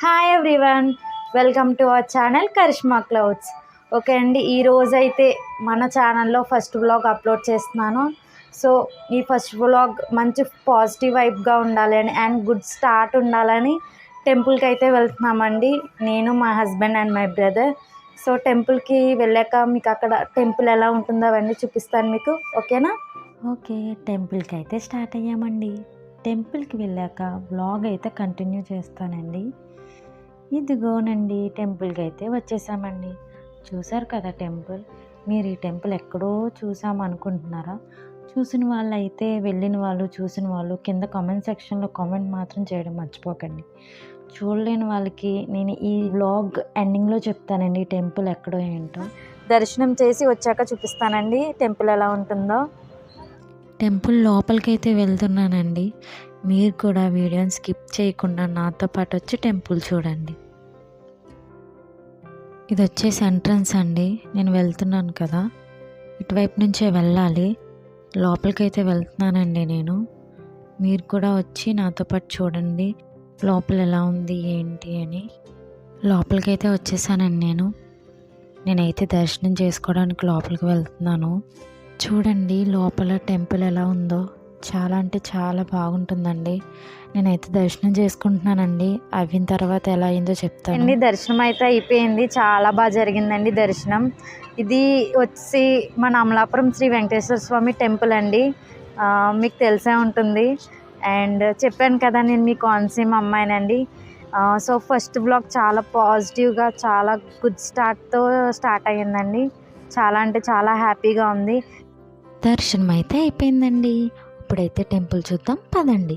Hi everyone, welcome to our channel Karishma clouds. Okay అండి, ఈరోజైతే మన ఛానల్లో ఫస్ట్ వ్లాగ్ అప్లోడ్ చేస్తున్నాను. సో ఈ ఫస్ట్ వ్లాగ్ మంచి పాజిటివ్ వైబ్గా ఉండాలని అండ్ గుడ్ స్టార్ట్ ఉండాలని టెంపుల్కి అయితే వెళ్తున్నామండి, నేను మా husband and my brother. So టెంపుల్కి వెళ్ళాక మీకు అక్కడ టెంపుల్ ఎలా ఉంటుందో అవన్నీ చూపిస్తాను మీకు, ఓకేనా? ఓకే, టెంపుల్కి అయితే స్టార్ట్ అయ్యామండి. టెంపుల్కి వెళ్ళాక వ్లాగ్ అయితే కంటిన్యూ చేస్తానండి. ఇదిగోనండి, టెంపుల్కి అయితే వచ్చేసామండి. చూసారు కదా టెంపుల్. మీరు ఈ టెంపుల్ ఎక్కడో చూసామనుకుంటున్నారా? చూసిన వాళ్ళు అయితే, వెళ్ళిన వాళ్ళు, చూసిన వాళ్ళు కింద కామెంట్ సెక్షన్లో కామెంట్ మాత్రం చేయడం మర్చిపోకండి. చూడలేని వాళ్ళకి నేను ఈ వ్లాగ్ ఎండింగ్లో చెప్తానండి ఈ టెంపుల్ ఎక్కడో ఏంటో. దర్శనం చేసి వచ్చాక చూపిస్తానండి టెంపుల్ ఎలా ఉంటుందో. టెంపుల్ లోపలికైతే వెళ్తున్నానండి. మీరు కూడా వీడియోని స్కిప్ చేయకుండా నాతో పాటు వచ్చి టెంపుల్ చూడండి. ఇది వచ్చేసి ఎంట్రన్స్ అండి. నేను వెళ్తున్నాను కదా, ఇటువైపు నుంచే వెళ్ళాలి. లోపలికైతే వెళ్తున్నానండి నేను. మీరు కూడా వచ్చి నాతో పాటు చూడండి లోపల ఎలా ఉంది ఏంటి అని. లోపలికైతే వచ్చేసానండి నేనైతే దర్శనం చేసుకోవడానికి లోపలికి వెళ్తున్నాను. చూడండి లోపల టెంపుల్ ఎలా ఉందో. చాలా అంటే చాలా బాగుంటుందండి. నేనైతే దర్శనం చేసుకుంటున్నానండి. అయిన తర్వాత ఎలా అయిందో చెప్తాను. దర్శనం అయితే అయిపోయింది, చాలా బాగా జరిగిందండి దర్శనం. ఇది వచ్చి మన అమలాపురం శ్రీ వెంకటేశ్వర స్వామి టెంపుల్ అండి, మీకు తెలిసే ఉంటుంది. అండ్ చెప్పాను కదా నేను మీ కోనసీమ అమ్మాయినండి. సో ఫస్ట్ బ్లాగ్ చాలా పాజిటివ్గా, చాలా గుడ్ స్టార్ట్తో స్టార్ట్ అయ్యిందండి. చాలా అంటే చాలా హ్యాపీగా ఉంది. దర్శనం అయితే అయిపోయిందండి. ఇప్పుడైతే టెంపుల్ చూద్దాం పదండి.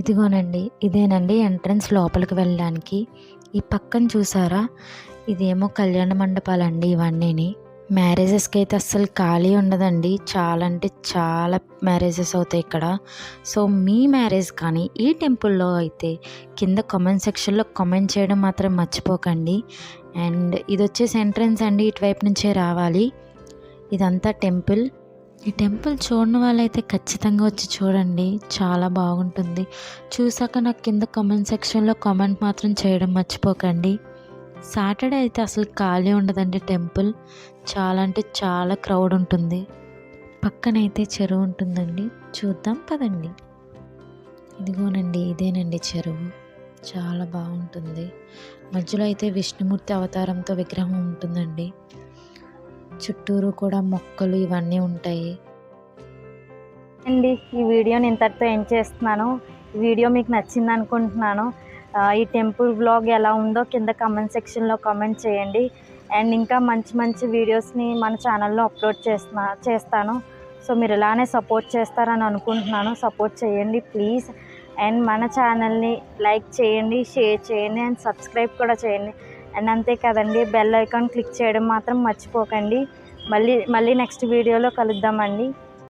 ఇదిగోనండి, ఇదేనండి ఎంట్రన్స్ లోపలికి వెళ్ళడానికి. ఈ పక్కన చూసారా, ఇదేమో కళ్యాణ మండపాలండి. ఇవన్నీ మ్యారేజెస్కి అయితే అస్సలు ఖాళీ ఉండదండి. చాలా అంటే చాలా మ్యారేజెస్ అవుతాయి ఇక్కడ. సో మీ మ్యారేజ్ కానీ ఈ టెంపుల్లో అయితే కింద కామెంట్ సెక్షన్లో కామెంట్ చేయడం మాత్రం మర్చిపోకండి. అండ్ ఇది వచ్చేసి ఎంట్రన్స్ అండి, ఇటువైపు నుంచే రావాలి. ఇదంతా టెంపుల్. ఈ టెంపుల్ చూడని వాళ్ళైతే ఖచ్చితంగా వచ్చి చూడండి, చాలా బాగుంటుంది. చూసాక నాకు కింద కామెంట్ సెక్షన్లో కామెంట్ మాత్రం చేయడం మర్చిపోకండి. సాటర్డే అయితే అసలు ఖాళీ ఉండదండి టెంపుల్. చాలా అంటే చాలా క్రౌడ్ ఉంటుంది. పక్కనైతే చెరువు ఉంటుందండి, చూద్దాం పదండి. ఇదిగోనండి, ఇదేనండి చెరువు. చాలా బాగుంటుంది. మధ్యలో అయితే విష్ణుమూర్తి అవతారంతో విగ్రహం ఉంటుందండి. చుట్టూరు కూడా మొక్కలు ఇవన్నీ ఉంటాయి అండి. ఈ వీడియోని ఇంతటితో ఎండ్ చేస్తున్నాను. ఈ వీడియో మీకు నచ్చింది అనుకుంటున్నాను. ఈ టెంపుల్ వ్లాగ్ ఎలా ఉందో కింద కామెంట్ సెక్షన్లో కామెంట్ చేయండి. అండ్ ఇంకా మంచి మంచి వీడియోస్ని మన ఛానల్లో అప్లోడ్ చేస్తాను. సో మీరు ఇలానే సపోర్ట్ చేస్తారని అనుకుంటున్నాను. సపోర్ట్ చేయండి ప్లీజ్. అండ్ మన ఛానల్ని లైక్ చేయండి, షేర్ చేయండి అండ్ సబ్స్క్రైబ్ కూడా చేయండి. అండ్ అంతే కదండి, బెల్ ఐకాన్ క్లిక్ చేయడం మాత్రం మర్చిపోకండి. మళ్ళీ నెక్స్ట్ వీడియోలో కలుద్దామండి.